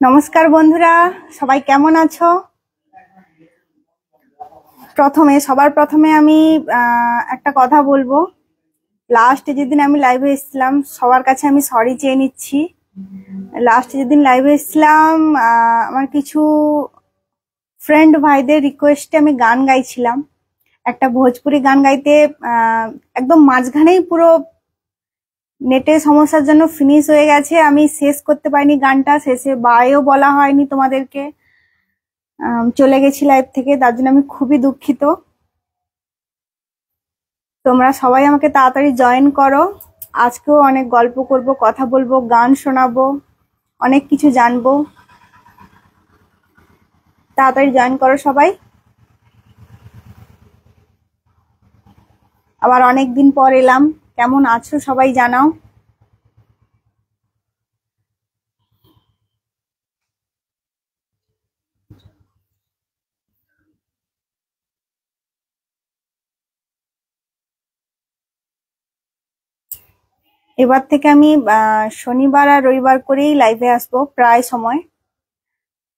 নমস্কার বন্ধুরা, সবাই কেমন আছো? সবার প্রথমে আমি একটা কথা বলবো। লাস্টে যেদিন আমি লাইভে এসেছিলাম, সবার কাছে আমি সরি চেয়ে নিচ্ছি। লাস্টে যেদিন লাইভে এসেছিলাম, আমার কিছু ফ্রেন্ড ভাইদের রিকোয়েস্টে আমি গান গাইছিলাম। একটা ভোজপুরি গান গাইতে একদম মাঝখানেই পুরো নেটের সমস্যার জন্য ফিনিশ হয়ে গেছে। আমি শেষ করতে পারিনি গানটা, শেষে বায়েও বলা হয়নি তোমাদেরকে, চলে গেছি লাইভ থেকে। তার জন্য আমি খুবই দুঃখিত। তোমরা সবাই আমাকে তাড়াতাড়ি জয়েন করো। আজকেও অনেক গল্প করব, কথা বলবো, গান শোনাবো, অনেক কিছু জানবো। তাড়াতাড়ি জয়েন করো সবাই। আবার অনেকদিন পর এলাম, কেমন আছো সবাই জানাও। এবার থেকে আমি শনিবার আর রবিবার করেই লাইভে আসবো প্রায় সময়,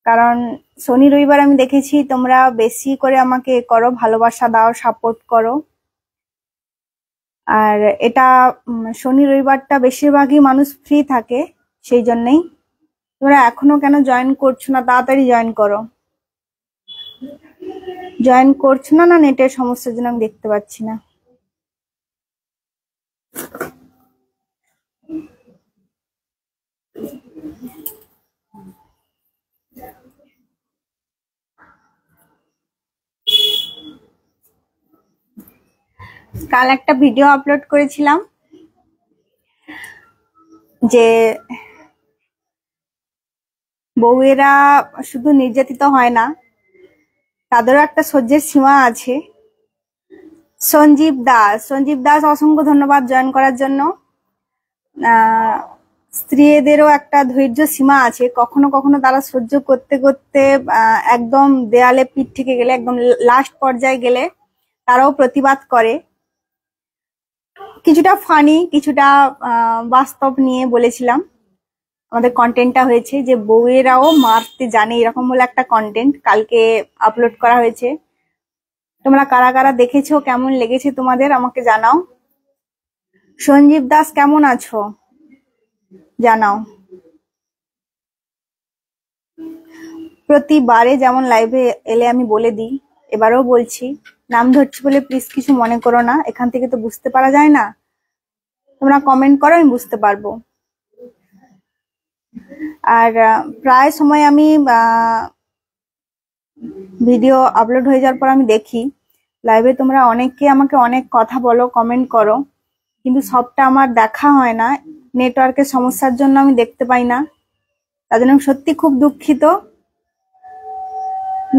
কারণ শনি রবিবার আমি দেখেছি তোমরা বেশি করে আমাকে করো, ভালোবাসা দাও, সাপোর্ট করো। আর এটা শনি রবিবারটা বেশিরভাগই মানুষ ফ্রি থাকে, সেই জন্যই। তোমরা এখনো কেন জয়েন করছো না? তাড়াতাড়ি জয়েন করো। জয়েন করছো না, না নেটের সমস্যার জন্য আমি দেখতে পাচ্ছি না। কাল একটা ভিডিও আপলোড করেছিলাম যে বউয়েরা শুধু নির্যাতিত হয় না, তাদেরও একটা সহ্যের সীমা আছে। সঞ্জীব দাস অসংখ্য ধন্যবাদ জয়েন করার জন্য। স্ত্রীদেরও একটা ধৈর্য সীমা আছে, কখনো কখনো তারা সহ্য করতে করতে একদম দেয়ালে পিঠ থেকে গেলে, একদম লাস্ট পর্যায়ে গেলে তারাও প্রতিবাদ করে। কিছুটা ফানি, কিছুটা বাস্তব নিয়ে বলেছিলাম। আমাদের কন্টেন্টটা হয়েছে যে বউয়েরাও মারতে জানে, এরকম বলে একটা কন্টেন্ট কালকে আপলোড করা হয়েছে। তোমরা কারা কারা দেখেছো, কেমন লেগেছে তোমাদের আমাকে জানাও। সঞ্জীব দাস কেমন আছো জানাও। প্রতিবারে যেমন লাইভে এলে আমি বলে দিই, এবারেও বলছি, নাম ধরছি বলে প্লিজ কিছু মনে করো না, এখান থেকে তো বুঝতে পারা যায় না। তোমরা কমেন্ট করো, আমি বুঝতে পারবো। আর প্রায় সময় আমি ভিডিও আপলোড হয়ে যাওয়ার পর আমি দেখি লাইভে তোমরা অনেকে আমাকে অনেক কথা বলো, কমেন্ট করো, কিন্তু সবটা আমার দেখা হয় না। নেটওয়ার্কের সমস্যার জন্য আমি দেখতে পাই না, তার জন্য আমি সত্যি খুব দুঃখিত।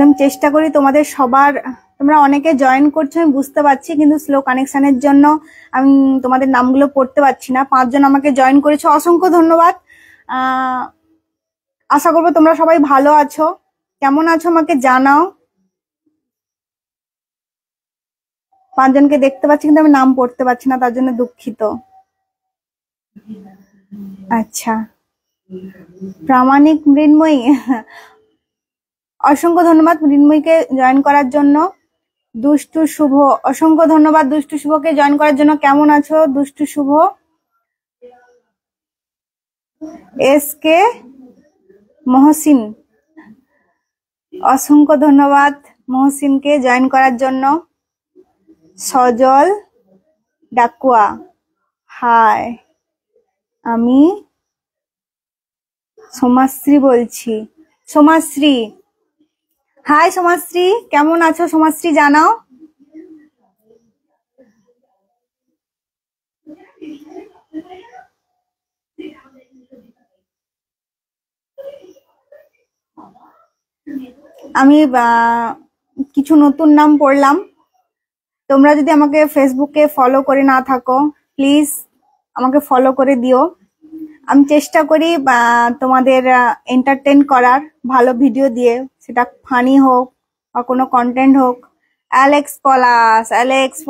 আমি চেষ্টা করি তোমাদের সবার, তোমরা অনেকে জয়েন করছো আমি বুঝতে পারছি, কিন্তু স্লো কানেকশনের জন্য আমি তোমাদের নামগুলো পড়তে পারছি না। 5 জন আমাকে জয়েন করেছো, অসংখ্য ধন্যবাদ। আশা করবো তোমরা সবাই ভালো আছো। কেমন আছো আমাকে জানাও। 5 জনকে দেখতে পাচ্ছি কিন্তু আমি নাম পড়তে পারছি না, তার জন্য দুঃখিত। আচ্ছা, প্রামাণিক মৃন্ময়ী, অসংখ্য ধন্যবাদ মৃন্ময়ীকে জয়েন করার জন্য। দুষ্টু শুভ, অসংখ্য ধন্যবাদ দুষ্টু শুভকে জয়েন করার জন্য। কেমন আছো দুষ্টু শুভ? এস কে মহসিন, অসংখ্য ধন্যবাদ মহসিনকে জয়েন করার জন্য। সজল ডাকুয়া, হাই, আমি সোমাশ্রী বলছি। সোমাশ্রী, হাই সোমাশ্রী, কেমন আছো সোমাশ্রী জানাও। আমি কিছু নতুন নাম পড়লাম। তোমরা যদি আমাকে ফেসবুকে ফলো করে না থাকো, প্লিজ আমাকে ফলো করে দিও। আমি চেষ্টা করি তোমাদের এন্টারটেইন করার, ভালো ভিডিও দিয়ে, সেটা ফানি হোক বা কোনো কন্টেন্ট হোক। অ্যালেক্স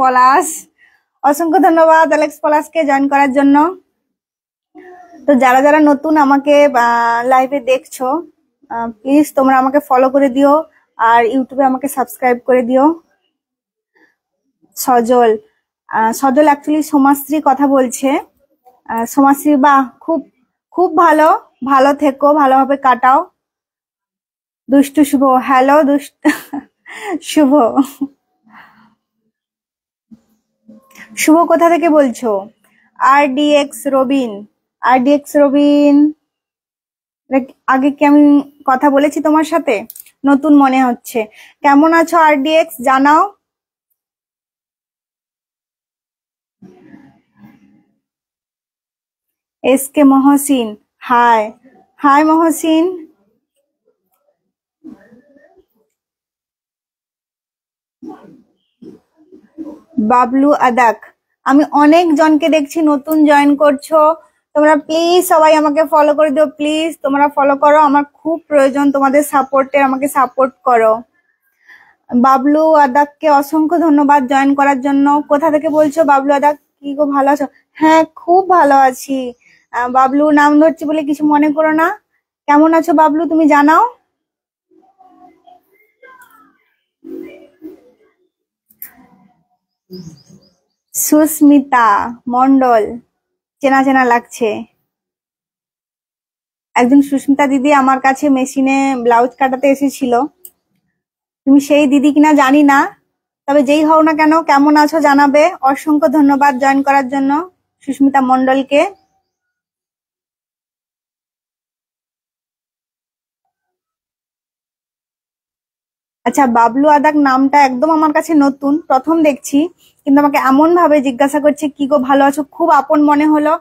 পলাশ, অসংখ্য ধন্যবাদ অ্যালেক্স পলাশকে জয়েন করার জন্য। তো যারা যারা নতুন আমাকে লাইভে দেখছো, প্লিজ তোমরা আমাকে ফলো করে দিও আর ইউটিউবে আমাকে সাবস্ক্রাইব করে দিও। সজল, সজল অ্যাকচুয়ালি সোমাশ্রী কথা বলছে। সোমাশ্রী, বাহ, খুব খুব ভালো, ভালো থেকো, ভালোভাবে কাটাও। দুষ্টু শুভ, হ্যালো শুভ, শুভ কোথা থেকে বলছো? RDX রবিন, RDX রবিন, আগে কি আমি কথা বলেছি তোমার সাথে? নতুন মনে হচ্ছে। কেমন আছো RDX জানাও। SK Mohsin, hi hi Mohsin. Bablu Adak, আমি অনেক জনকে দেখছি নতুন জয়েন করছো। তোমরা প্লিজ সবাই আমাকে ফলো করে দিও, প্লিজ তোমরা ফলো করো, আমার খুব প্রয়োজন তোমাদের সাপোর্টের, আমাকে সাপোর্ট করো। বাবলু আদাককে অসংখ্য ধন্যবাদ জয়েন করার জন্য। কোথা থেকে বলছো বাবলু আদাক? কি গো, ভালো আছো? হ্যাঁ, খুব ভালো আছি। বাবলু নাম ধরছি বলে কিছু মনে করো না। কেমন আছো বাবলু, তুমি জানাও। সুস্মিতা মন্ডল, চেনা চেনা লাগছে। একজন সুস্মিতা দিদি আমার কাছে মেশিনে ব্লাউজ কাটাতে এসেছিল। তুমি সেই দিদি কিনা জানি না, তবে যেই হও না কেন কেমন আছো জানাবে। অসংখ্য ধন্যবাদ জয়েন করার জন্য সুস্মিতা মন্ডলকে। আচ্ছা, বাবলু আদাক নামটা একদম আমার কাছে নতুন, প্রথম দেখছি, কিন্তু আমাকে এমন ভাবে জিজ্ঞাসা করছে কি গো ভালো আছো, খুব আপন মনে হলো।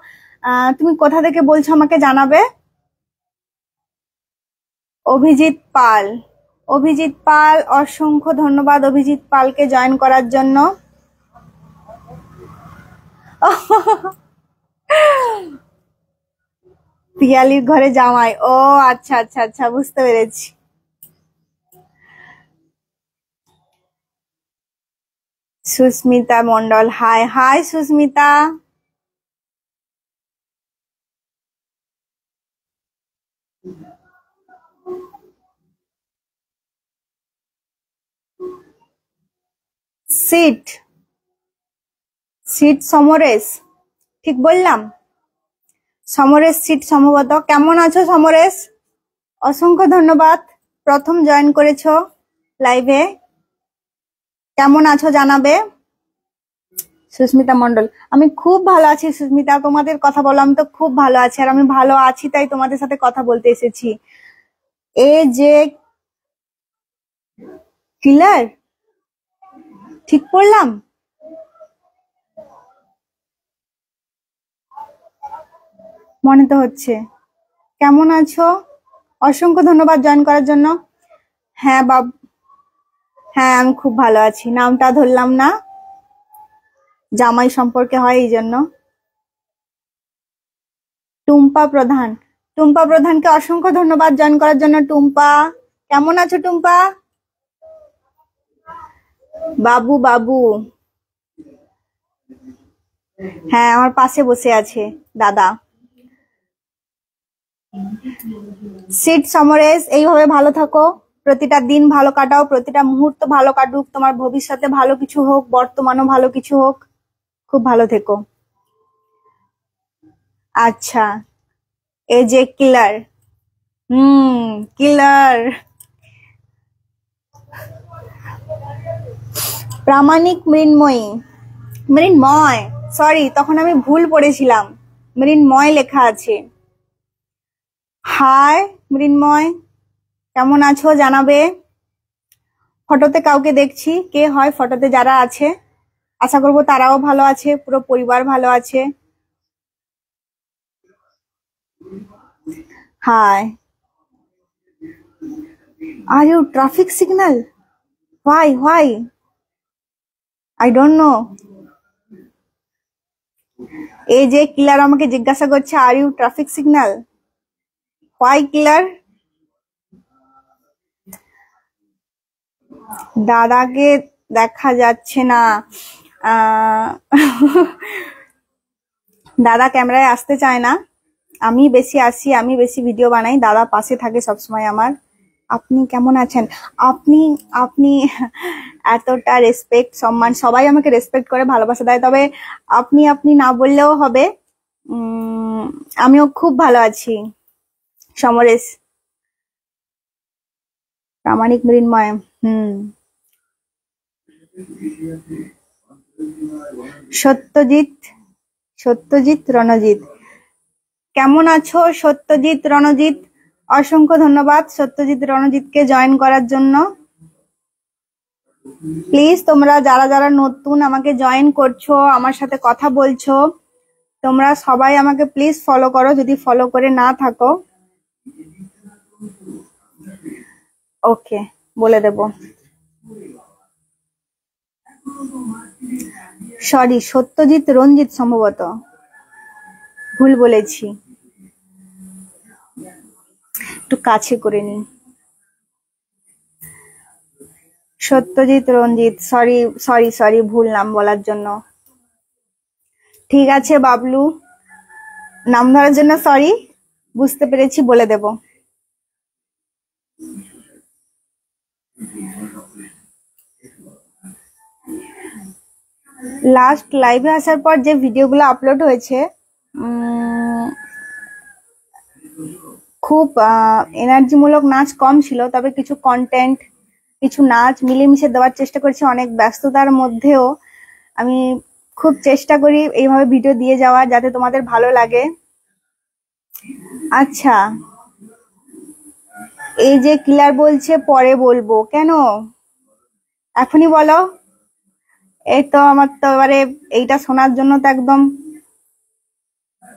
তুমি কোথা থেকে বলছো আমাকে জানাবে। অভিজিৎ পাল, অভিজিৎ পাল, অসংখ্য ধন্যবাদ অভিজিৎ পালকে জয়েন করার জন্য। পিয়ালির ঘরে জামাই, ও আচ্ছা আচ্ছা আচ্ছা, বুঝতে পেরেছি। Susmita Mondal, hi hi Susmita. সিট, সিট সমরেশ, ঠিক বললাম? সমরেশ সিট সম্ভবত। কেমন আছো সমরেশ? অসংখ্য ধন্যবাদ, প্রথম জয়েন করেছো লাইভে। কেমন আছো জানাবে। সুস্মিতা মন্ডল, আমি খুব ভালো আছি সুস্মিতা, তোমাদের কথা বলো, আমি তো খুব ভালো আছি, আর আমি ভালো আছি তাই তোমাদের সাথে কথা বলতে এসেছি। এ যে কিলার, ঠিক পড়লাম? মনে তো হচ্ছে। কেমন আছো? অসংখ্য ধন্যবাদ জয়েন করার জন্য। হ্যাঁ হ্যাঁ, আমি খুব ভালো আছি, নামটা ধরলাম না, জামাই সম্পর্কে হয় এই জন্য। টুম্পা প্রধান, টুম্পা প্রধানকে অসংখ্য ধন্যবাদ জয়েন করার জন্য। টুম্পা, কেমন আছো টুম্পা? বাবু, বাবু, হ্যাঁ আমার পাশে বসে আছে দাদা। সিট সমরেশ, এইভাবে ভালো থাকো, প্রতিটা দিন ভালো কাটাও, প্রতিটা মুহূর্ত ভালো কাটুক, তোমার ভবিষ্যতে ভালো কিছু হোক, বর্তমানও ভালো কিছু হোক, খুব ভালো থেকো। আচ্ছা, এই যে কিলার, কিলার, প্রামাণিক মৃন্ময়ী, মৃন্ময়, সরি তখন আমি ভুল পড়েছিলাম, মৃন্ময় লেখা আছে। হাই মৃন্ময়, কেমন আছো জানাবে। ফটোতে কাউকে দেখছি, কে হয় ফটোতে যারা আছে? আশা করবো তারাও ভালো আছে, পুরো পরিবার ভালো আছে। Hi, are you traffic signal? Why I don't know. এই যে কিলার আমাকে জিজ্ঞাসা করছে are you traffic signal, why killer? দাদাকে দেখা যাচ্ছে না। আহ, দাদা ক্যামেরায় আসতে চায় না, আমি বেশি আসি, আমি বেশি ভিডিও বানাই, দাদা পাশে থাকে সবসময় আমার। আপনি কেমন আছেন? আপনি আপনি এতটা রেসপেক্ট সম্মান, সবাই আমাকে রেসপেক্ট করে ভালোবাসা দেয়, তবে আপনি আপনি না বললেও হবে। উম, আমিও খুব ভালো আছি। সমরেশ, প্রামাণিক মৃন্ময়, হুম, সত্যজিৎ, সত্যজিৎ রণজিৎ, কেমন আছো সত্যজিৎ রণজিৎ? অসংখ্য ধন্যবাদ সত্যজিৎ রণজিৎকে জয়েন করার জন্য। প্লিজ তোমরা যারা যারা নতুন আমাকে জয়েন করছো, আমার সাথে কথা বলছো, তোমরা সবাই আমাকে প্লিজ ফলো করো যদি ফলো করে না থাকো। ওকে, বলে দেব। সরি, সত্যজিৎ রঞ্জিত সম্ভবত, ভুল বলেছি, একটু কাছে করে নি। সত্যজিৎ রঞ্জিত, সরি সরি সরি, ভুল নাম বলার জন্য। ঠিক আছে বাবলু, নাম ধরার জন্য সরি, বুঝতে পেরেছি, বলে দেব। লাস্ট লাইভে আসার পর যে ভিডিওগুলো আপলোড হয়েছে, খুব এনার্জিমূলক নাচ কম ছিল, তবে কিছু কন্টেন্ট, কিছু নাচ মিলেমিশে দেওয়ার চেষ্টা করছি। অনেক ব্যস্ততার মধ্যেও আমি খুব চেষ্টা করি এইভাবে ভিডিও দিয়ে যাওয়ার, যাতে তোমাদের ভালো লাগে। আচ্ছা, এই যে কিলার বলছে পরে বলবো, কেন এখনই বলো? এই তো আমার তো এবারে এইটা শোনার জন্য তো একদম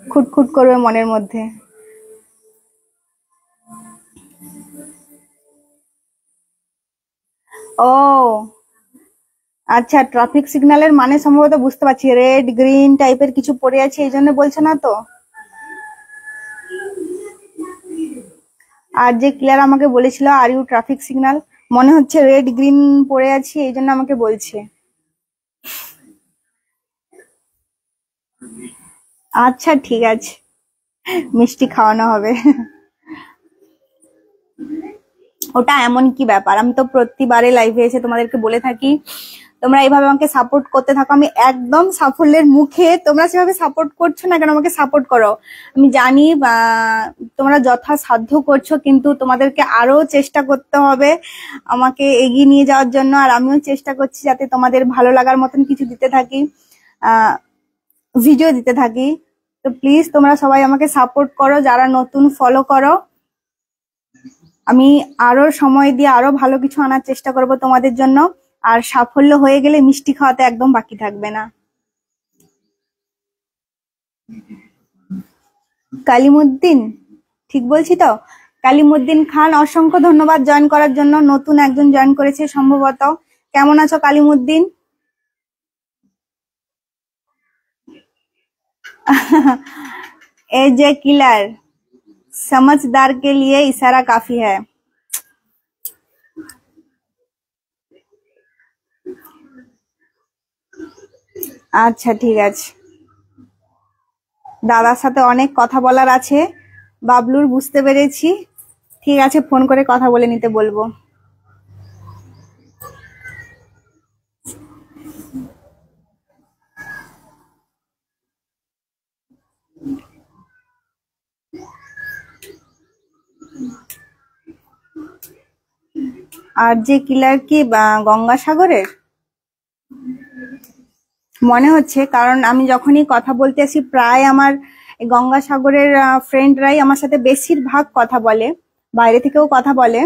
খুটখুট করবে মনের মধ্যে। ও আচ্ছা, ট্রাফিক সিগন্যালের মানে সম্ভবত বুঝতে পারছি, রেড গ্রিন টাইপের কিছু পড়ে আছে, এই জন্য বলছে না তো? আর যে ক্লিয়ার আমাকে বলেছিল আর ইউ ট্রাফিক সিগন্যাল, মনে হচ্ছে রেড গ্রিন পড়ে আছি, এই জন্য আমাকে বলছে। আচ্ছা ঠিক আছে, মিষ্টি খাওয়ানো হবে। ওটা এমন কি ব্যাপার, আমি তো প্রতিবারে লাইভে এসে তোমাদেরকে বলে থাকি তোমরা এইভাবে আমাকে সাপোর্ট করতে থাকো। আমি একদম সাফল্যের মুখে, তোমরা সেভাবে সাপোর্ট করছো না কেন? আমাকে সাপোর্ট করো, আমি জানি তোমরা যথাসাধ্য করছো, কিন্তু তোমাদেরকে আরো চেষ্টা করতে হবে আমাকে এগিয়ে নিয়ে যাওয়ার জন্য। আর আমিও চেষ্টা করছি যাতে তোমাদের ভালো লাগার মতন কিছু দিতে থাকি, ভিডিও দিতে থাকি। তো প্লিজ তোমরা সবাই আমাকে সাপোর্ট করো, যারা নতুন ফলো করো। আমি আরো সময় দিয়ে আরো ভালো কিছু আনার চেষ্টা করব তোমাদের জন্য। আর সাফল্য হয়ে গেলে মিষ্টি খাওয়াতে একদম বাকি থাকবে না। কালিমুদ্দিন, ঠিক বলছি তো? কালিমুদ্দিন খান, অসংখ্য ধন্যবাদ জয়েন করার জন্য। নতুন একজন জয়েন করেছে সম্ভবত। কেমন আছো কালিমুদ্দিন? এই যে কিলার, समझदार के लिए इशारा काफी है। আচ্ছা ঠিক আছে, দাদার সাথে অনেক কথা বলার আছে বাবলুর, বুঝতে পেরেছি। ঠিক আছে, ফোন করে কথা বলে নিতে বলবো। আর যে কিলার কি গঙ্গাসাগরের মনে হচ্ছে, কারণ আমি যখনই কথা বলতে আসি প্রায় আমার গঙ্গাসাগরের ফ্রেন্ডরাই আমার সাথে বেশিরভাগ কথা বলে, বাইরে থেকেও কথা বলে।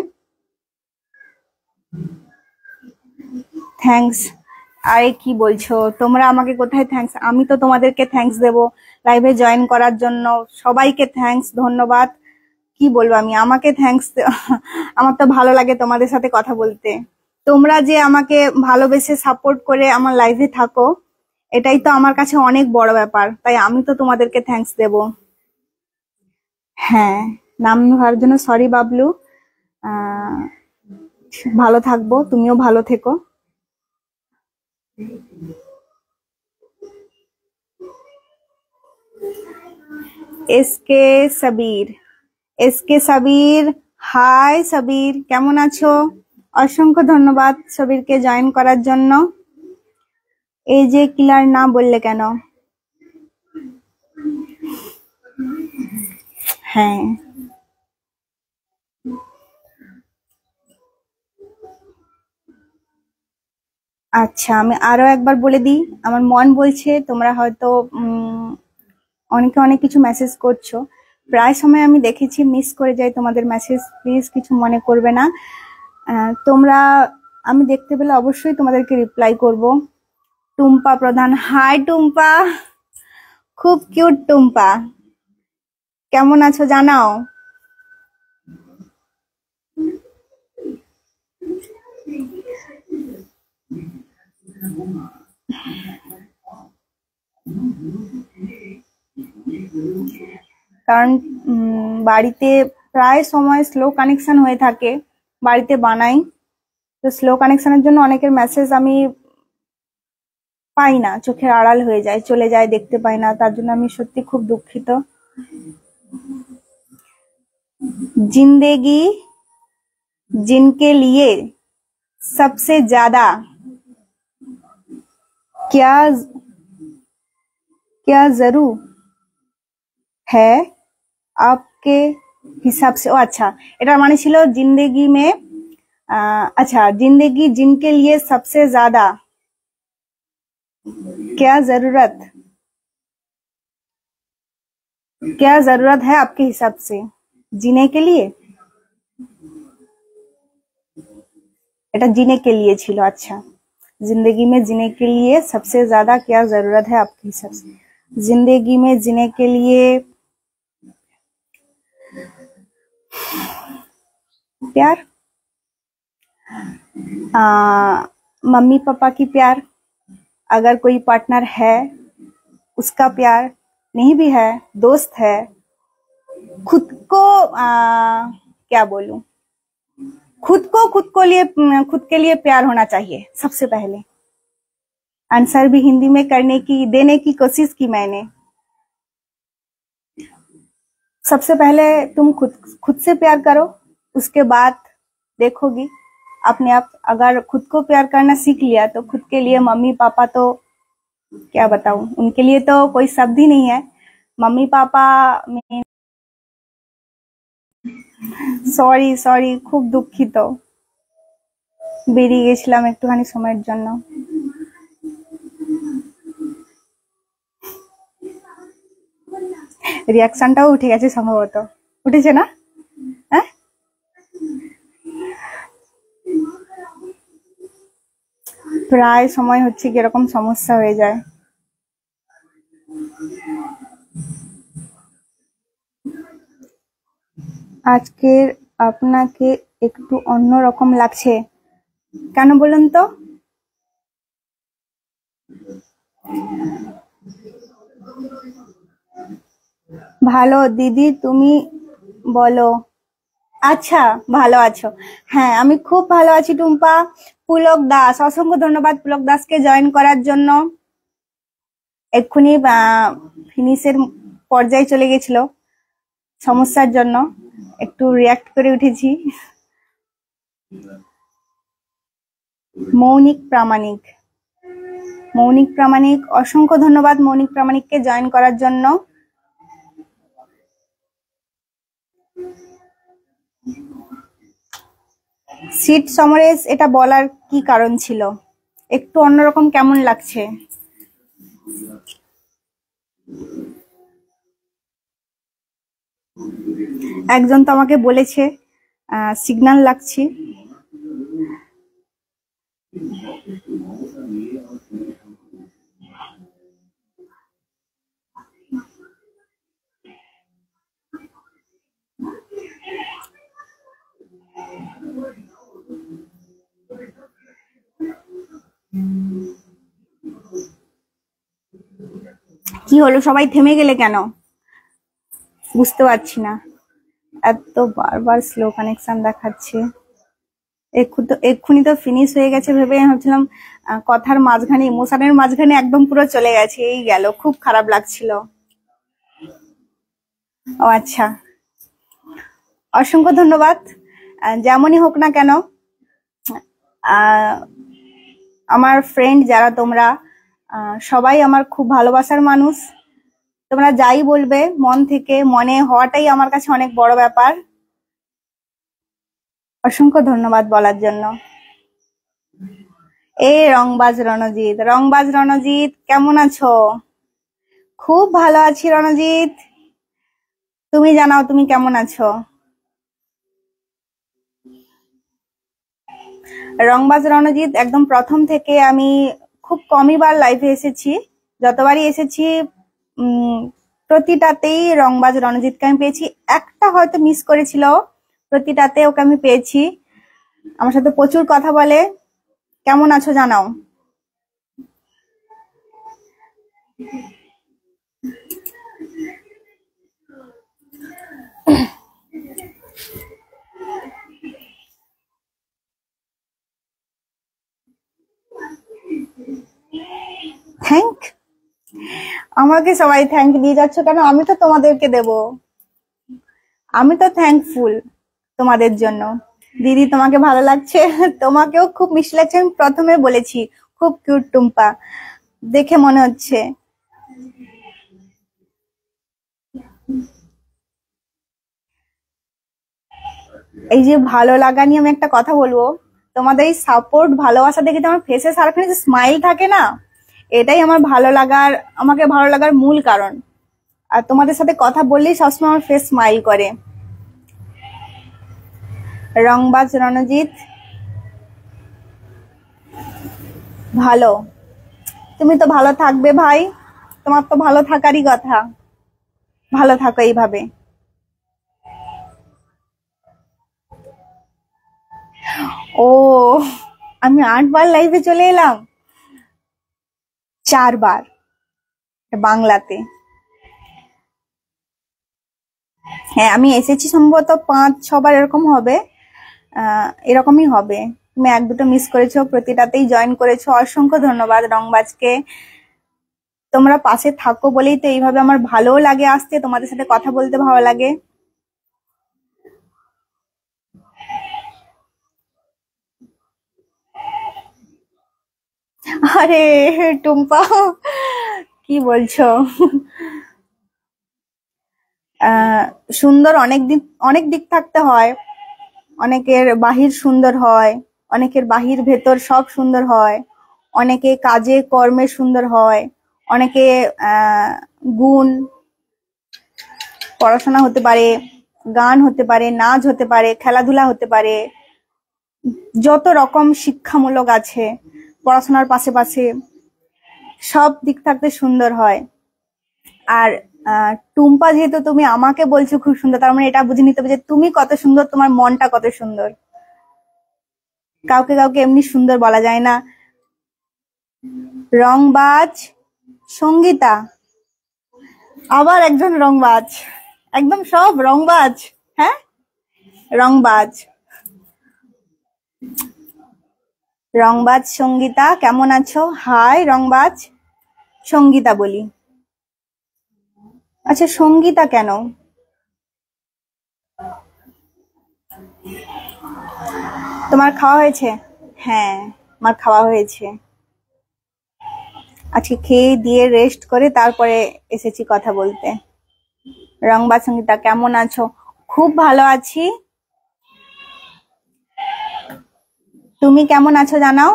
থ্যাঙ্কস। আরে কি বলছো তোমরা, আমাকে কোথায় থ্যাঙ্কস? আমি তো তোমাদেরকে থ্যাঙ্কস দেব লাইভে জয়েন করার জন্য। সবাইকে থ্যাঙ্কস, ধন্যবাদ। কি বলবো আমি, আমাকে থ্যাঙ্কস। আমার তো ভালো লাগে তোমাদের সাথে কথা বলতে। তোমরা যে আমাকে ভালোবেসে সাপোর্ট করে আমার লাইভে থাকো, এটাই তো আমার কাছে অনেক বড় ব্যাপার, তাই আমি তো তোমাদেরকে থ্যাঙ্কস দেব। হ্যাঁ, নাম হওয়ার জন্য সরি বাবলু। আহ, ভালো থাকবো, তুমিও ভালো থেকো। SK Sabir, SK Sabir, hi Sabir, কেমন আছো? অসংখ্য ধন্যবাদ সাবিরকে জয়েন করার জন্য। এই যে কিলার না বললে কেন? হ্যাঁ, আচ্ছা আমি আরো একবার বলে দিই। আমার মন বলছে তোমরা হয়তো অনেকে অনেক কিছু মেসেজ করছো, প্রায় সময় আমি দেখেছি মিস করে যাই তোমাদের মেসেজ, প্লিজ কিছু মনে করবে না। তোমরা আমি দেখতে পেলে অবশ্যই তোমাদেরকে রিপ্লাই করব। টুম্পা প্রধান, হাই টুম্পা, খুব কিউট টুম্পা, কেমন আছো জানাও। কারণ বাড়িতে প্রায় সময় স্লো কানেকশন হয়ে থাকে, বাড়িতে বানাই তো স্লো কানেকশনের জন্য অনেকের মেসেজ আমি পাই না, চোখের আড়াল হয়ে যায়, চলে যায়, দেখতে পাই না, তার জন্য আমি সত্যি খুব দুঃখিত। जिंदगी जिनके लिए सबसे ज्यादा क्या क्या जरूर है आपके हिसाब से। ओ अच्छा, এটার মানে ছিল जिंदगी में अच्छा, जिंदगी जिनके लिए सबसे ज्यादा क्या जरूरत है आपके हिसाब से जीने के लिए। এটা जीने के लिए ছিল। अच्छा, जिंदगी में जीने के लिए सबसे ज्यादा क्या जरूरत है आपके हिसाब से। जिंदगी में जीने के लिए प्यार, मम्मी पापा की प्यार, अगर कोई पार्टनर है उसका प्यार, नहीं भी है दोस्त है, खुद को क्या बोलूं, खुद के लिए प्यार होना चाहिए सबसे पहले। आंसर भी हिंदी में देने की कोशिश की मैंने। सबसे पहले तुम खुद से प्यार करो, उसके बाद देखोगी अपने आप। अगर खुद को प्यार करना सीख लिया तो खुद के लिए मम्मी पापा तो क्या बताऊं, उनके लिए तो कोई शब्द ही नहीं है। मम्मी पापा में সরি খুব দুঃখিত, বেরিয়ে গেছিলাম একটুখানি সময়ের জন্য। রিয়াকশনটাও উঠে গেছে সম্ভবত, উঠেছে না? হ্যাঁ, প্রায় সময় হচ্ছে কি এরকম সমস্যা হয়ে যায়। আজকের আপনাকে একটু অন্যরকম লাগছে, কেন বলুন তো? ভালো দিদি, তুমি বলো। আচ্ছা, ভালো আছো? হ্যাঁ, আমি খুব ভালো আছি টুম্পা। পুলক দাস, অসংখ্য ধন্যবাদ পুলক দাসকে জয়েন করার জন্য। এক্ষুনি ফিনিশের পর্যায়ে চলে গেছিল সমস্যার জন্য, একটু রিয়াক্ট করে উঠেছি। মৌনিক প্রামাণিক, অসংখ্য ধন্যবাদ মৌনিক প্রামাণিককে জয়েন করার জন্য। সিট সমরেশ, এটা বলার কি কারণ ছিল? একটু অন্যরকম কেমন লাগছে? একজন তো আমাকে বলেছে সিগন্যাল লাগছে। কি হলো, সবাই থেমে গেলে কেন? বুঝতে পারছি না, এত বারবার স্লো কানেকশন দেখাচ্ছে। এক্ষুনি তো ফিনিশ হয়ে গেছে ভেবে ভাবছিলাম কথার মাঝখানে, ইমোশনের মাঝখানে একদম পুরো চলে গেছে, এই গেল, খুব খারাপ লাগছিল। ও আচ্ছা, অসংখ্য ধন্যবাদ। যেমনই হোক না কেন, আহ, আমার ফ্রেন্ড যারা তোমরা, সবাই আমার খুব ভালোবাসার মানুষ। তোমরা যাই বলবে মন থেকে মনে হওয়াটাই আমার কাছে অনেক বড় ব্যাপার। অসংখ্য ধন্যবাদ বলার জন্য। রংবাজ রণজিৎ, রংবাজ রণজিৎ কেমন আছো? খুব ভালো আছি রণজিৎ, তুমি জানাও তুমি কেমন আছো? রংবাজ রণজিৎ একদম প্রথম থেকে আমি খুব কমই বার লাইভে এসেছি, যতবারই এসেছি প্রতিটাতেই রংবাজ রণজিৎকে আমি পেয়েছি। একটা হয়তো মিস করেছিল, প্রতিটাতে ওকে আমি পেয়েছি। আমার সাথে প্রচুর কথা বলে। কেমন আছো জানাও। থ্যাংক, আমাকে সবাই থ্যাংক দিয়ে যাচ্ছ কেন? আমি তো তোমাদেরকে দেব, আমি তো থ্যাঙ্কফুল তোমাদের জন্য। দিদি তোমাকে ভালো লাগছে? তোমাকেও খুব মিষ্টি লাগছে, আমি প্রথমে বলেছি খুব কিউট টুম্পা, দেখে মনে হচ্ছে। এই যে ভালো লাগা নিয়ে আমি একটা কথা বলবো, তোমাদের এই সাপোর্ট ভালোবাসা দেখে আমার ফেসে সারাক্ষণ যে স্মাইল থাকে না, এটাই আমার ভালো লাগার, আমাকে ভালো লাগার মূল কারণ। আর তোমাদের সাথে কথা বললেই সবসময় আমার ফেস স্মাইল করে। রংবাজ রণজিৎ ভালো, তুমি তো ভালো থাকবে ভাই, তোমার তো ভালো থাকারই কথা, ভালো থাকো এইভাবে। ও, আমি 8 বার লাইভে চলে এলাম, 4 বার বাংলাতে। হ্যাঁ আমি এসেছি সম্ভবত 5-6 বার, এরকম হবে, এরকমই হবে। তুমি 1-2টো মিস করেছো, প্রতিটাতেই জয়েন করেছো। অসংখ্য ধন্যবাদ রংবাজকে। তোমরা পাশে থাকো বলেই তো এইভাবে আমার ভালোও লাগে আসতে, তোমাদের সাথে কথা বলতে ভালো লাগে। আরে টুম্পা, কি বলছো? সুন্দর অনেক দিক থাকতে হয়। অনেকের বাহির সুন্দর হয়, অনেকের বাহির ভেতর সব সুন্দর হয়, অনেকে কাজে কর্মে সুন্দর হয়, অনেকে গুণ, পড়াশোনা হতে পারে, গান হতে পারে, নাচ হতে পারে, খেলাধুলা হতে পারে, যত রকম শিক্ষামূলক আছে পড়াশোনার পাশে পাশে, সব দিক থাকতে সুন্দর হয়। আর টুম্পা যেহেতু তুমি আমাকে বলছো খুব সুন্দর, তার মানে এটা বুঝে নিতে হবে যে তুমি কত সুন্দর, তোমার মনটা কত সুন্দর। কাউকে কাউকে এমনি সুন্দর বলা যায় না। রংবাজ সঙ্গীতা, আবার একজন রংবাজ, একদম সব রংবাজ। হ্যাঁ রংবাজ, রংবাজ সঙ্গীতা কেমন আছো? হাই রংবাজ সঙ্গীতা বলি। আচ্ছা সঙ্গীতা কেন? তোমার খাওয়া হয়েছে? হ্যাঁ আমার খাওয়া হয়েছে, আজকে খেয়ে দিয়ে রেস্ট করে তারপরে এসেছি কথা বলতে। রংবাজ সঙ্গীতা কেমন আছো? খুব ভালো আছি, তুমি কেমন আছো জানাও।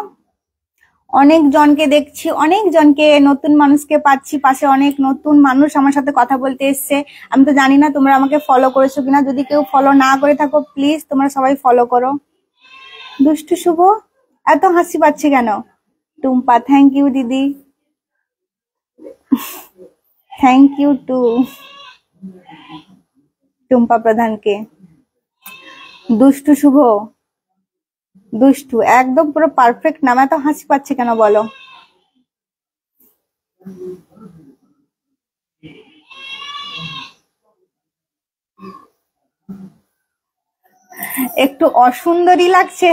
অনেক জনকে দেখছি, অনেক জনকে, নতুন মানুষকে পাচ্ছি পাশে, অনেক নতুন মানুষ আমার সাথে কথা বলতে এসছে। আমি তো জানি না তোমরা আমাকে ফলো করেছো কিনা, যদি কেউ ফলো না করে থাকো প্লিজ তোমরা সবাই ফলো করো। দুষ্টু শুভ এত হাসি পাচ্ছে কেন? টুম্পা থ্যাংক ইউ দিদি, থ্যাংক ইউ টু টুম্পা প্রধানকে। দুষ্টু শুভ, দুষ্টু একদম পুরো পারফেক্ট নাম, এত হাসি পাচ্ছে কেন বলো? একটু অসুন্দরী লাগছে,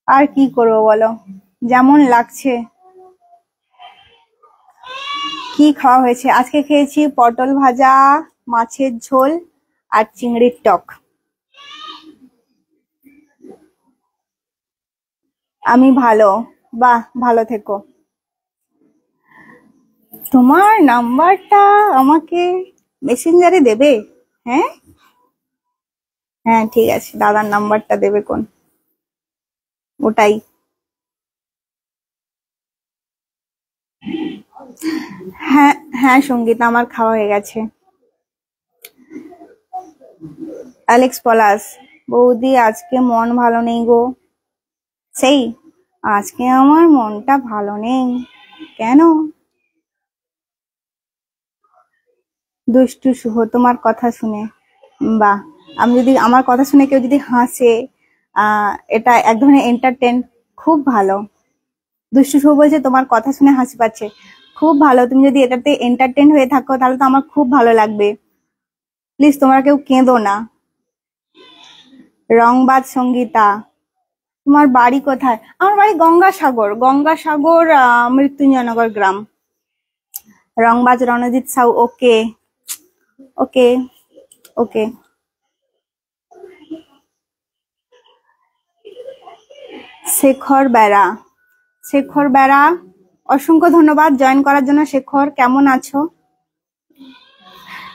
আর কি করবো বলো, যেমন লাগছে। কি কি খাওয়া হয়েছে? আজকে খেয়েছি পটল ভাজা, মাছের ঝোল আর চিংড়ির টক। আমি ভালো। বাহ, ভালো থেকো। তোমার নাম্বারটা আমাকে মেসেঞ্জারে দেবে? হ্যাঁ হ্যাঁ, ঠিক আছে, দাদার নাম্বারটা দেবে কোন, ওটাই। হ্যাঁ হ্যাঁ সঙ্গীতা, আমার খাওয়া হয়ে গেছে। অ্যালেক্স পলাশ, বৌদি আজকে মন ভালো নেই গো। সেই, আজকে আমার মনটা ভালো নেই। কেন? দুষ্টু শুভ তোমার কথা শুনে। বাহ, আমি যদি আমার কথা শুনে কেউ যদি হাসে, এটা এক ধরনের এন্টারটেন, খুব ভালো। দুষ্টু শুভ বলছে তোমার কথা শুনে হাসি পাচ্ছে, খুব ভালো। তুমি যদি এটাতে এন্টারটেন হয়ে থাকো তাহলে তো আমার খুব ভালো লাগবে। প্লিজ তোমরা কেউ কেঁদো না। রংবাজ সঙ্গীতা, তোমার বাড়ি কোথায়? আমার বাড়ি গঙ্গাসাগর, গঙ্গাসাগর, মৃত্যুঞ্জয়নগর গ্রাম। রংবাজ রণজিৎ সাউ, ওকে ওকে ওকে। শেখর বেড়া, শেখর বেড়া, অসংখ্য ধন্যবাদ জয়েন করার জন্য। শেখর, কেমন আছো?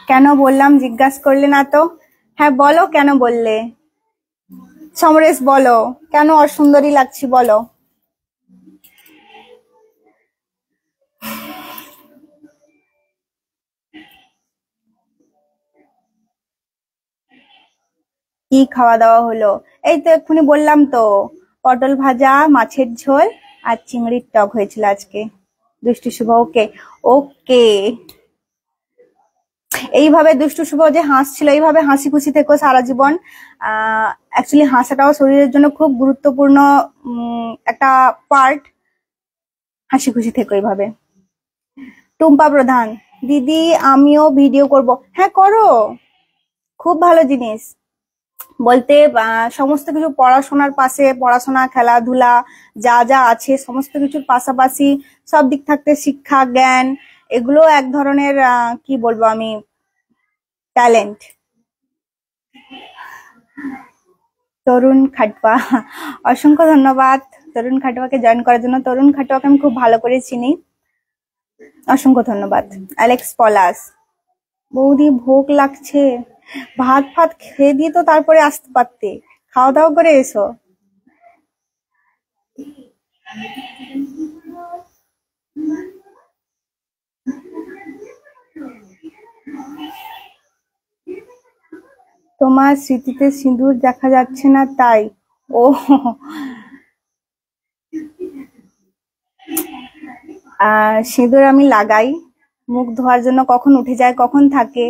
কেন বললাম জিজ্ঞাসা করলে না তো? হ্যাঁ বলো, কেন বললে? সমরেশ বলো, কেন অসুন্দরী লাগছি বলো। কি খাওয়া দাওয়া হলো? এই তো এক্ষুনি বললাম তো, পটল ভাজা, মাছের ঝোল আর চিংড়ির টক হয়েছিল আজকে। দুষ্টু শুভ, ওকে ওকে। এইভাবে দুষ্টু শুভ যে হাসছিল, এইভাবে হাসি খুশি থেকো সারা জীবন। অ্যাকচুয়ালি হাসাটাও শরীরের জন্য খুব গুরুত্বপূর্ণ একটা পার্ট। হাসি খুশি থেকো এইভাবে। টুম্পা প্রধান, দিদি আমিও ভিডিও করব। হ্যাঁ করো, খুব ভালো জিনিস। বলতে সমস্ত কিছু পড়াশোনার পাশে, পড়াশোনা খেলাধুলা যা যা আছে সমস্ত কিছুর পাশাপাশি সব দিক থাকতে শিক্ষা জ্ঞান, এগুলো এক ধরনের কি বলবো আমি, ট্যালেন্ট। তরুণ খাটুয়া, অসংখ্য ধন্যবাদ তরুণ খাটুয়াকে জয়েন করার জন্য। তরুণ খাটুয়াকে আমি খুব ভালো করে চিনি, অসংখ্য ধন্যবাদ। অ্যালেক্স পলাশ, বৌদি ভোগ লাগছে, ভাত ফাত খেয়ে দিয়ে তো তারপরে আসতে পারতে, খাওয়া দাওয়া করে এসো। তোমার স্মৃতিতে সিঁদুর দেখা যাচ্ছে না তাই। ও, সিঁদুর আমি লাগাই, মুখ ধোয়ার জন্য কখন উঠে যায় কখন থাকে।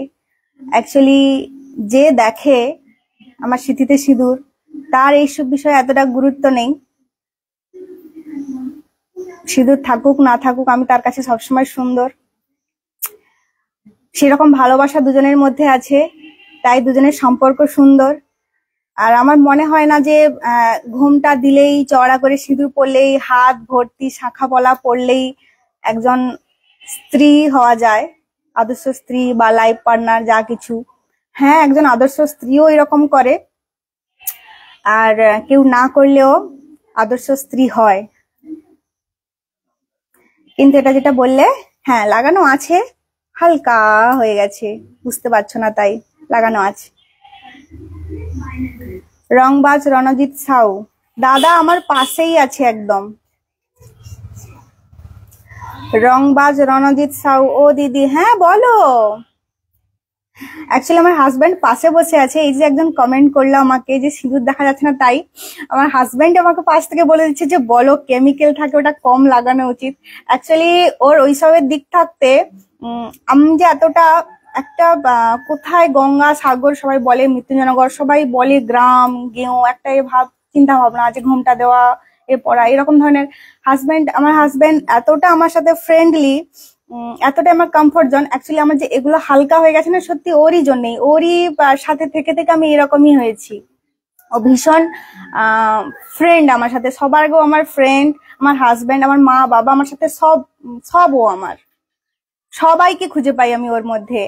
অ্যাকচুয়ালি যে দেখে আমার স্মৃতিতে সিঁদুর, তার এইসব বিষয়ে এতটা গুরুত্ব নেই। সিঁদুর থাকুক না থাকুক, আমি তার কাছে সবসময় সুন্দর। সেরকম ভালোবাসা দুজনের মধ্যে আছে, তাই দুজনের সম্পর্ক সুন্দর। আর আমার মনে হয় না যে ঘুমটা দিলেই, চড়া করে সিঁদুর পরলেই, হাত ভর্তি শাখা পলা পরলেই একজন স্ত্রী হওয়া যায়, আদর্শ স্ত্রী বা লাইফ পার্টনার যা কিছু। হ্যাঁ, একজন আদর্শ স্ত্রীও এরকম করে, আর কেউ না করলেও আদর্শ স্ত্রী হয়। কিন্তু এটা যেটা বললে, হ্যাঁ লাগানো আছে, হালকা হয়ে গেছে, বুঝতে পারছো না তাই লাগানো আছে। রংবাজ রণজিৎ সাউ, দাদা আমার পাশেই আছে একদম। রংবাজ রণজিৎ সাউ, ও দিদি হ্যাঁ বলো। অ্যাকচুয়ালি আমার হাজব্যান্ড পাশে বসে আছে, এই যে একজন কমেন্ট করলো আমাকে যে সিঁদুর দেখা যাচ্ছে না তাই, আমার হাজব্যান্ড আমাকে পাশ থেকে বলে দিচ্ছে যে বলো কেমিক্যাল থাকে, ওটা কম লাগানো উচিত। অ্যাকচুয়ালি ওর ওইসবের দিক থাকতে আমি যে এতটা একটা কোথায় গঙ্গা সাগর সবাই বলে, মৃত্যুঞ্জয়নগর সবাই বলে গ্রাম গেঁও, একটা ভাব চিন্তা ভাবনা আছে, ঘুমটা দেওয়া এ পড়া এরকম ধরনের। আমার হাজব্যান্ড এতটা আমার সাথে ফ্রেন্ডলি, এতটাই আমার কমফোর্ট জোন। অ্যাকচুয়ালি আমার যে এগুলো হালকা হয়ে গেছে না, সত্যি ওরই জন্যই, ওরই সাথে থেকে থেকে আমি এরকমই হয়েছি। ও ভীষণ ফ্রেন্ড আমার সাথে, সবার আগেও আমার ফ্রেন্ড, আমার হাজব্যান্ড, আমার মা বাবা আমার সাথে সব ও আমার। সবাইকে খুঁজে পাই আমি ওর মধ্যে।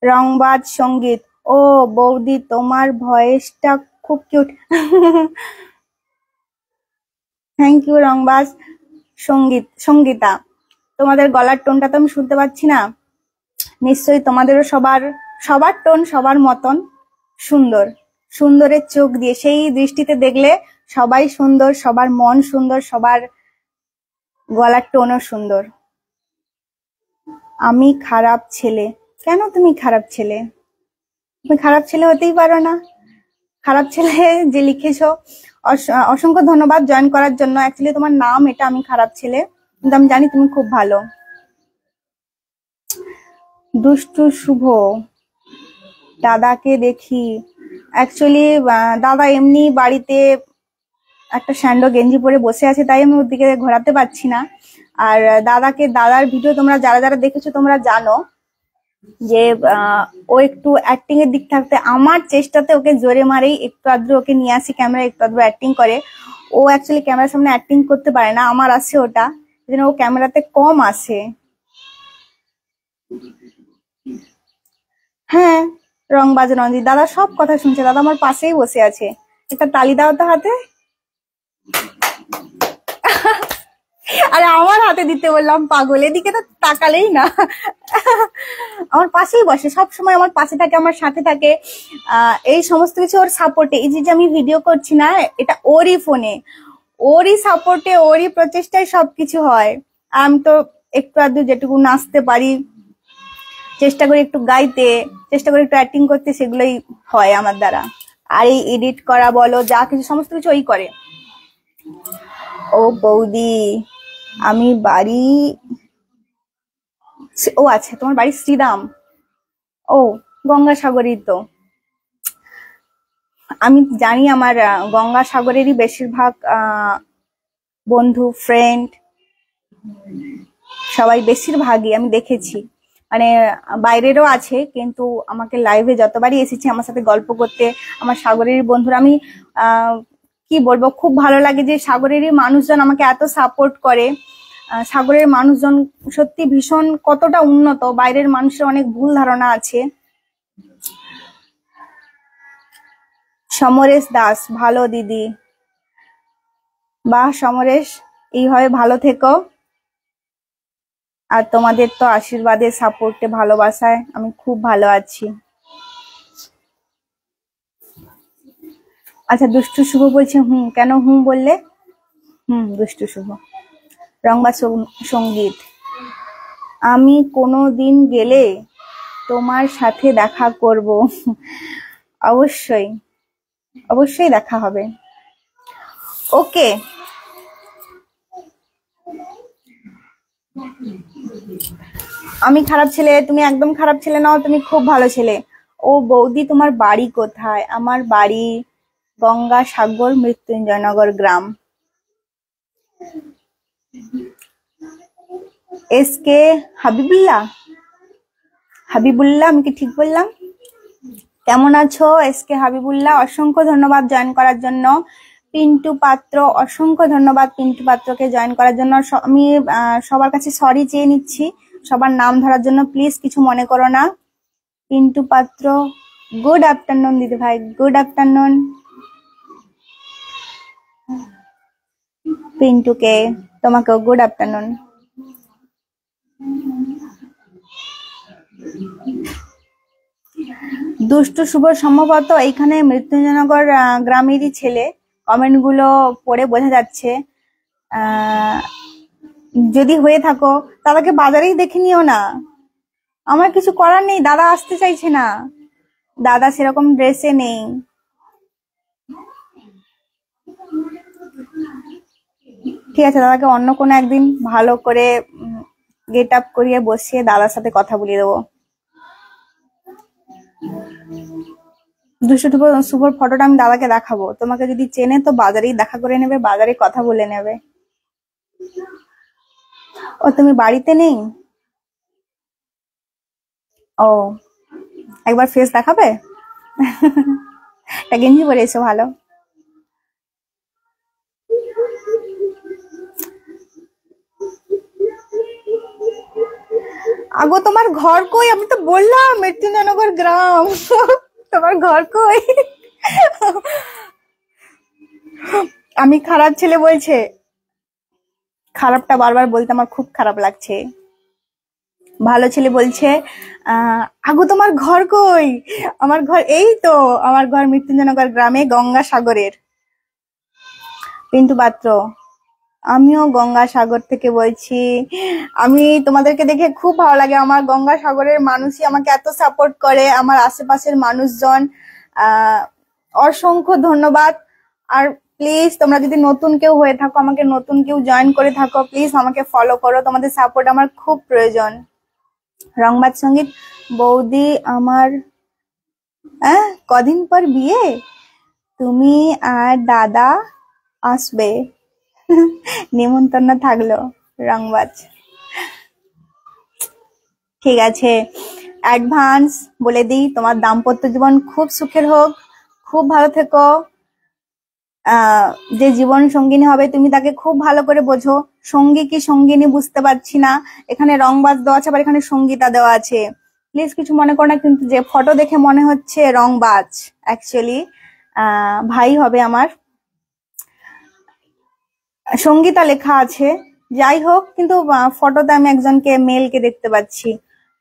রংবাজ সঙ্গীত, ও বৌদি তোমার ভয়েসটা খুব কিউট। থ্যাংক ইউ রংবাজ সঙ্গীতা। তোমাদের গলার টোনটা তো আমি শুনতে পাচ্ছি না, নিশ্চয়ই তোমাদেরও সবার সবার টোন সবার মতন সুন্দর। সুন্দরের চোখ দিয়ে সেই দৃষ্টিতে দেখলে সবাই সুন্দর, সবার মন সুন্দর, সবার গলার টোনও সুন্দর। আমি খারাপ ছেলে? কেন তুমি খারাপ ছেলে? তুমি খারাপ ছেলে হতেই পারো না। খারাপ ছেলে যে লিখেছো, অসংখ্য ধন্যবাদ জয়েন করার জন্য। অ্যাকচুয়ালি তোমার নাম এটা আমি খারাপ ছেলে, কিন্তু আমি জানি তুমি খুব ভালো। দুষ্টু শুভ, দাদাকে দেখি। অ্যাকচুয়ালি দাদা এমনি বাড়িতে একটা স্যান্ডো গেঞ্জি পরে বসে আছে, তাই আমি ওর দিকে ঘোরাতে পারছি না। আর দাদার ভিডিও তোমরা যারা যারা দেখেছো তোমরা জানো যে ও একটু অ্যাক্টিং এর দিক থাকতে আমার চেষ্টাতে ওকে জোরে মারেই একটু আদ্র ওকে নিয়ে আসি ক্যামেরা, একটু আদ্র অ্যাক্টিং করে। ও অ্যাকচুয়ালি ক্যামেরার সামনে অ্যাক্টিং করতে পারে না, আমার আছে ওটা, যেন ও ক্যামেরাতে কম আসে। হ্যাঁ, রংবাজ রঞ্জিত দাদা সব কথা শুনছে, দাদা আমার পাশেই বসে আছে। একটা তালি দাও তো হাতে। আরে আমার হাতে দিতে বললাম, পাগল, এদিকে তো তাকালেই না। আমার পাশেই বসে, সব সময় আমার পাশে থাকে, আমার সাথে থাকে। এই সমস্ত কিছু ওর সাপোর্টে, এই যে আমি ভিডিও করছি না, এটা ওরই ফোনে, ওরই সাপোর্টে, ওরই প্রচেষ্টায় সবকিছু হয়। আমি তো একটু আধটু যেটুকু নাচতে পারি, চেষ্টা করি একটু গাইতে, চেষ্টা করি একটু অ্যাক্টিং করতে, সেগুলোই হয় আমার দ্বারা। আর এই এডিট করা বলো, যা কিছু সমস্ত কিছু ওই করে। ও বৌদি, আমি বাড়ি, ও আচ্ছা তোমার বাড়ি শ্রীরাম, ও গঙ্গাসাগরই তো। আমি জানি আমার গঙ্গাসাগরেরই বেশিরভাগ বন্ধু ফ্রেন্ড সবাই বেশিরভাগই আমি দেখেছি, মানে বাইরেরও আছে, কিন্তু আমাকে লাইভে যতবারই এসেছি আমার সাথে গল্প করতে আমার সাগরেরই বন্ধুরা, আমি কি বলবো, খুব ভালো লাগে যে সাগরেরই মানুষজন আমাকে এত সাপোর্ট করে। সাগরের মানুষজন সত্যি ভীষণ কতটা উন্নত, বাইরের মানুষের অনেক ভুল ধারণা আছে। সমরেশ দাস, ভালো দিদি, বাহ সমরেশ, এইভাবে ভালো থেকো। আর তোমাদের তো আশীর্বাদে, সাপোর্টে, ভালোবাসায় আমি খুব ভালো আছি। আচ্ছা দুষ্টু শুভ বলছে কেন বললে? দুষ্টু শুভ। রংবা সঙ্গীত, আমি কোনো দিন গেলে তোমার সাথে দেখা করব। অবশ্যই অবশ্যই দেখা হবে। ওকে, আমি খারাপ ছেলে? তুমি একদম খারাপ ছেলে নাও, তুমি খুব ভালো ছেলে। ও বৌদি তোমার বাড়ি কোথায়? আমার বাড়ি গঙ্গাসাগর, মৃত্যুঞ্জয়নগর গ্রাম। এস কে হাবিবুল্লাহ, আমি কি ঠিক বললাম? কেমন আছো এস কে হাবিবুল্লাহ? অসংখ্য ধন্যবাদ জয়েন করার জন্য। পিন্টু পাত্র, অসংখ্য ধন্যবাদ পিন্টু পাত্রকে জয়েন করার জন্য। আমি সবার কাছে সরি চেয়ে নিচ্ছি সবার নাম ধরার জন্য, প্লিজ কিছু মনে করো না। পিন্টু পাত্র, গুড আফটারনুন দিদি ভাই, গুড আফটারনুন। পিন্টুকে, তোমাকেও গুড আফটারনুন। দুষ্টু শুভ সম্ভবত এইখানে মৃত্যুঞ্জয়নগর গ্রামেরই ছেলে, কমেন্ট গুলো পড়ে বোঝা যাচ্ছে। যদি হয়ে থাকো দাদাকে বাজারেই দেখে নিও না, আমার কিছু করার নেই, দাদা আসতে চাইছে না, দাদা সেরকম ড্রেসে নেই। ঠিক আছে, দাদাকে অন্য কোনো একদিন ভালো করে গেট আপ করিয়ে বসিয়ে দাদার সাথে কথা বলিয়ে দেবো। দুশো শুভর ফটোটা আমি দাদাকে দেখাবো, তোমাকে যদি চেনে তো বাজারেই দেখা করে নেবে, বাজারে কথা বলে নেবে। ও তুমি বাড়িতে নেই? ও একবার ফেস দেখাবে? গেঞ্জি পরে এসো, ভালো। আগো তোমার ঘর কই? আমি তো বললাম মৃত্যুঞ্জয়নগর গ্রাম। তোমার ঘর কই? আমি খারাপ ছেলে বলছে। খারাপটা বারবার বলতে আমার খুব খারাপ লাগছে। ভালো ছেলে বলছে আগো তোমার ঘর কই? আমার ঘর এই তো, আমার ঘর মৃত্যুঞ্জয়নগর গ্রামে গঙ্গাসাগরের। পিন্টু পাত্র, আমিও গঙ্গাসাগর থেকে বলছি। আমি তোমাদেরকে দেখে খুব ভালো লাগে। আমার গঙ্গাসাগরের মানুষই আমাকে এত সাপোর্ট করে, আমার আশেপাশের মানুষজন। অসংখ্য ধন্যবাদ। আর প্লিজ তোমরা যদি নতুন কেউ হয়ে থাকো, আমাকে নতুন কেউ জয়েন করে থাকো, প্লিজ আমাকে ফলো করো। তোমাদের সাপোর্ট আমার খুব প্রয়োজন। রংবাজ সঙ্গীত বৌদি আমার কদিন পর বিয়ে, তুমি আর দাদা আসবে? নিমন্ত্রণ থাকলো। রংবাজ, ঠিক আছে। অ্যাডভান্স বলে দিই, তোমার দাম্পত্য জীবন খুব সুখের হোক, খুব ভালো থেকো। যে জীবন সঙ্গিনী হবে তুমি তাকে খুব ভালো করে বোঝো। সঙ্গী কি সঙ্গিনী বুঝতে পারছি না। এখানে রংবাজ দেওয়া আছে, আবার এখানে সঙ্গীতা দেওয়া আছে। প্লিজ কিছু মনে করো না, কিন্তু যে ফটো দেখে মনে হচ্ছে রংবাজ, অ্যাকচুয়ালি ভাই হবে আমার। সঙ্গীতা লেখা আছে, যাই হোক, কিন্তু ফটোতে আমি একজনকে মেলকে দেখতে পাচ্ছি।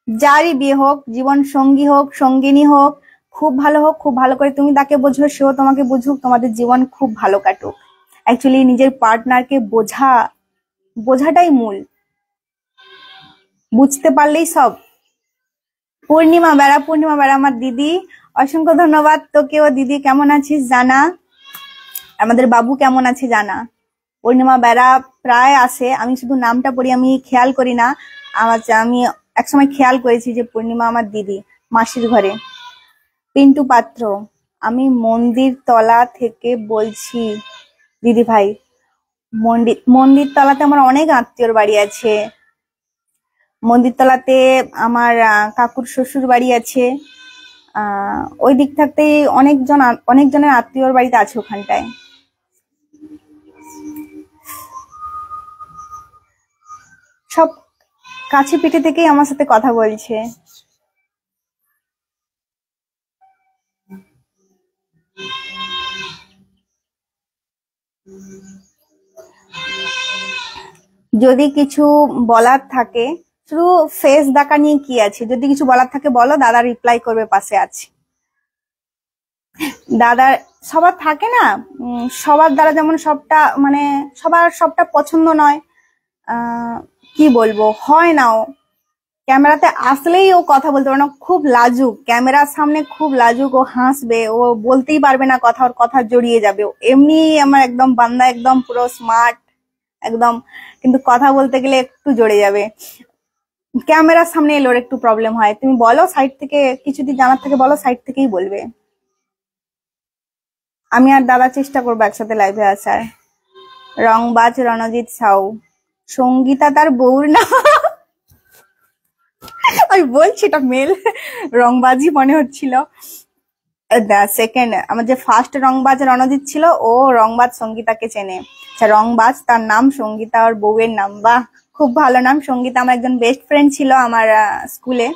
যারই বিয়ে হোক, জীবন সঙ্গী হোক, সঙ্গিনী হোক, খুব ভালো হোক, খুব ভালো করে তুমি তাকে বোঝো, সেও তোমাকে বুঝুক, তোমাদের জীবন খুব ভালো কাটুক। অ্যাকচুয়ালি নিজের পার্টনারকে বোঝাটাই মূল। বুঝতে পারলেই সব। পূর্ণিমা বেড়া আমার দিদি, অসংখ্য ধন্যবাদ তোকেও। দিদি কেমন আছিস জানা, আমাদের বাবু কেমন আছে জানা। পূর্ণিমা বেড়া প্রায় আসে, আমি শুধু নামটা পড়ি, আমি খেয়াল করি না। আমি একসময় খেয়াল করেছি যে পূর্ণিমা আমার দিদি, মাসির ঘরে। পিন্টু পাত্র, আমি মন্দির তলা থেকে বলছি দিদি ভাই। মন্দির তলাতে আমার অনেক আত্মীয়র বাড়ি আছে। মন্দির তলাতে আমার কাকুর শ্বশুর বাড়ি আছে। ওই দিক থাকতে অনেকজনের আত্মীয়র বাড়িতে আছে ওখানটায়। সব কাছে পিঠে থেকেই আমার সাথে কথা বলছে। যদি কিছু বলার থাকে, শুধু ফেস দেখা নিয়ে কি আছে, যদি কিছু বলার থাকে বলো, দাদা রিপ্লাই করবে, পাশে আছে। দাদার সবার থাকে না, সবার দ্বারা যেমন সবটা, মানে সবার সবটা পছন্দ নয়। কি বলবো, হয় না। ও ক্যামেরাতে আসলেই ও কথা বলতে পারে না, খুব লাজুক, ক্যামেরার সামনে খুব লাজুক। ও হাসবে, ও বলতেই পারবে না কথা, ওর কথা জড়িয়ে যাবে। এমনি আমার একদম বান্দা, একদম পুরো স্মার্ট একদম, কিন্তু কথা বলতে গেলে একটু জড়ে যাবে। ক্যামেরার সামনে এলোর একটু প্রবলেম হয়। তুমি বলো সাইড থেকে, কিছু যদি জানার থাকে বলো, সাইড থেকেই বলবে। আমি আর দাদা চেষ্টা করবো একসাথে লাইভে আসার। রংবাজ রণজিৎ সাউ, সঙ্গীতা তার বউর না। আমি বলছি এটা মেল, রংবাজি মনে হচ্ছিল। সেকেন্ড আমার যে ফার্স্ট রংবাজ রণজিৎ ছিল, ও রংবাজ সঙ্গীতাকে চেনে। আচ্ছা, রংবাজ তার নাম, সঙ্গীতা আর বউয়ের নাম। বাহ, খুব ভালো নাম। সঙ্গীতা আমার একজন বেস্ট ফ্রেন্ড ছিল আমার স্কুলে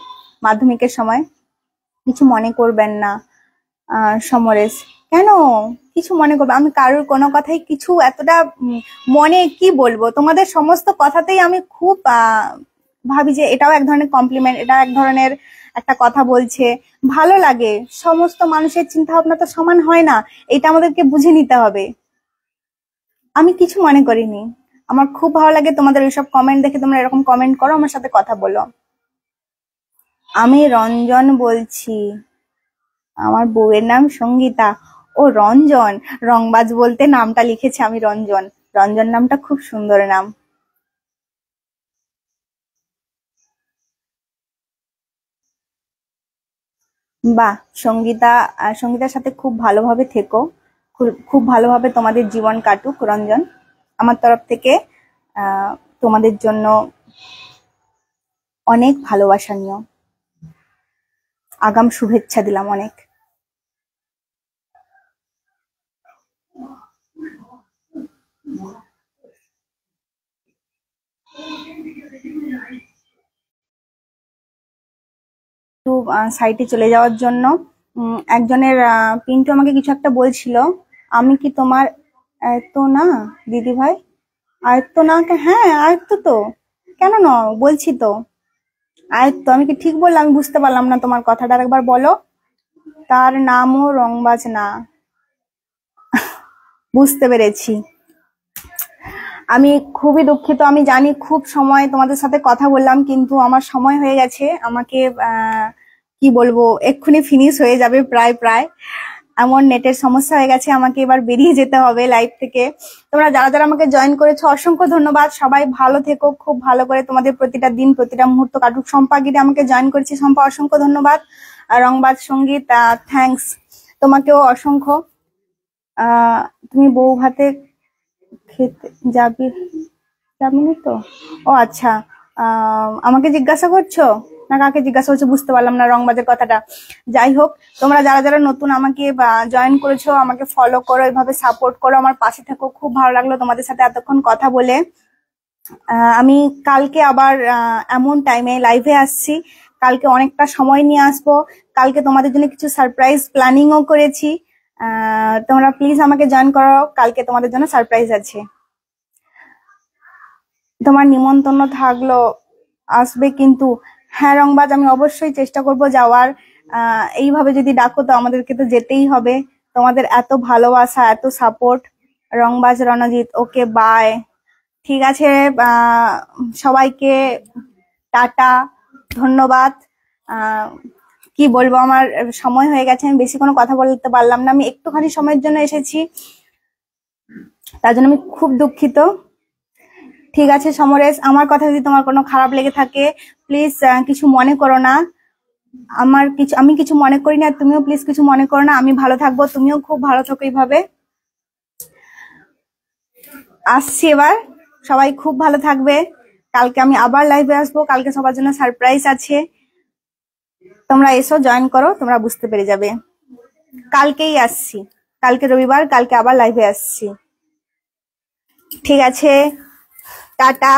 মাধ্যমিকের সময়। কিছু মনে করবেন না সমরেশ। কেন কিছু মনে করবে? আমি কারোর কোনো কথাই কিছু এতটা মনে কি বলবো, তোমাদের সমস্ত কথাতেই আমি খুব ভাবি যে এটাও এক ধরনের কমপ্লিমেন্ট, এটা এক ধরনের একটা কথা বলছে, ভালো লাগে। সমস্ত মানুষের চিন্তা ভাবনা তো সমান হয় না, এটা আমাদেরকে বুঝে নিতে হবে। আমি কিছু মনে করিনি। আমার খুব ভালো লাগে তোমাদের ওইসব কমেন্ট দেখে, তোমরা এরকম কমেন্ট করো, আমার সাথে কথা বলো। আমি রঞ্জন বলছি, আমার বউয়ের নাম সঙ্গীতা। ও রঞ্জন, রংবাজ বলতে নামটা লিখেছে আমি রঞ্জন। রঞ্জন নামটা খুব সুন্দর নাম। বাহ, সঙ্গীতার সাথে খুব ভালোভাবে থেকো, খুব ভালোভাবে তোমাদের জীবন কাটুক রঞ্জন। আমার তরফ থেকে তোমাদের জন্য অনেক ভালোবাসা নিও, আগাম শুভেচ্ছা দিলাম অনেক। একটু সাইটে চলে যাওয়ার জন্য। একজনের পিন্টু আমাকে কিছু একটা বলছিল, আমি কি তোমার আয়ত্ত না দিদি ভাই? আয়ত্ত না? হ্যাঁ আয়ত্ত তো, কেন না, বলছি তো আয়ত্ত। আমি কি ঠিক বললাম? আমি বুঝতে পারলাম না তোমার কথাটা, আরেকবার বলো। তার নামও রংবাজ না, বুঝতে পেরেছি। আমি খুবই দুঃখিত, আমি জানি খুব সময় তোমাদের সাথে কথা বললাম, কিন্তু আমার সময় হয়ে গেছে, আমাকে কি বলবো, এক্ষুনি ফিনিশ হয়ে যাবে প্রায় প্রায়, এমন নেটের সমস্যা হয়ে গেছে, আমাকে এবার বেরিয়ে যেতে হবে লাইভ থেকে। তোমরা যারা যারা আমাকে জয়েন করেছো অসংখ্য ধন্যবাদ, সবাই ভালো থেকো, খুব ভালো করে তোমাদের প্রতিটা দিন প্রতিটা মুহূর্ত কাটুক। শম্পা গিরি আমাকে জয়েন করেছি, শম্পা অসংখ্য ধন্যবাদ। রংবাজ সঙ্গীত থ্যাঙ্কস, তোমাকেও অসংখ্য। তুমি বউ ভাতে খেতে যাবি যাবি তো? ও আচ্ছা, আমাকে জিজ্ঞাসা করছো না কাকে জিজ্ঞাসা করছো বুঝতে পারলাম না রংবাজের কথাটা। যাই হোক, তোমরা যারা যারা নতুন আমাকে জয়েন করেছো, আমাকে ফলো করো, এভাবে সাপোর্ট করো, আমার পাশে থাকো। খুব ভালো লাগলো তোমাদের সাথে এতক্ষণ কথা বলে। আমি কালকে আবার এমন টাইমে লাইভে আসছি, কালকে অনেকটা সময় নিয়ে আসবো। কালকে তোমাদের জন্য কিছু সারপ্রাইজ প্ল্যানিংও করেছি, তোমরা প্লিজ আমাকে জয়েন করো, কালকে তোমাদের জন্য সারপ্রাইজ আছে। তোমার নিমন্ত্রণ থাকলো, আসবে কিন্তু? হ্যাঁ রংবাজ, আমি অবশ্যই চেষ্টা করব যাওয়ার। এইভাবে যদি ডাকো তো আমাদেরকে তো যেতেই হবে, তোমাদের এত ভালোবাসা, এত সাপোর্ট। রংবাজ রণজিৎ, ওকে বাই। ঠিক আছে, সবাইকে টাটা, ধন্যবাদ। কি বলবো, আমার সময় হয়ে গেছে, আমি বেশি কোনো কথা বলতে পারলাম না, আমি একটুখানি সময়ের জন্য এসেছি, তার জন্য আমি খুব দুঃখিত। ঠিক আছে সমরেশ, আমার কথা যদি তোমার কোনো খারাপ লেগে থাকে প্লিজ কিছু মনে করো না, আমি কিছু মনে করি না, তুমিও প্লিজ কিছু মনে করো না। আমি ভালো থাকবো, তুমিও খুব ভালো থাকো এইভাবে। আসছি এবার, সবাই খুব ভালো থাকবে। কালকে আমি আবার লাইভে আসবো, কালকে সবার জন্য সারপ্রাইজ আছে, তোমরা এসো, জয়েন করো, তোমরা বুঝতে পেরে যাবে। কালকেই আসছি, কালকে রবিবার, কালকে আবার লাইভে আসছি। ঠিক আছে, টাটা,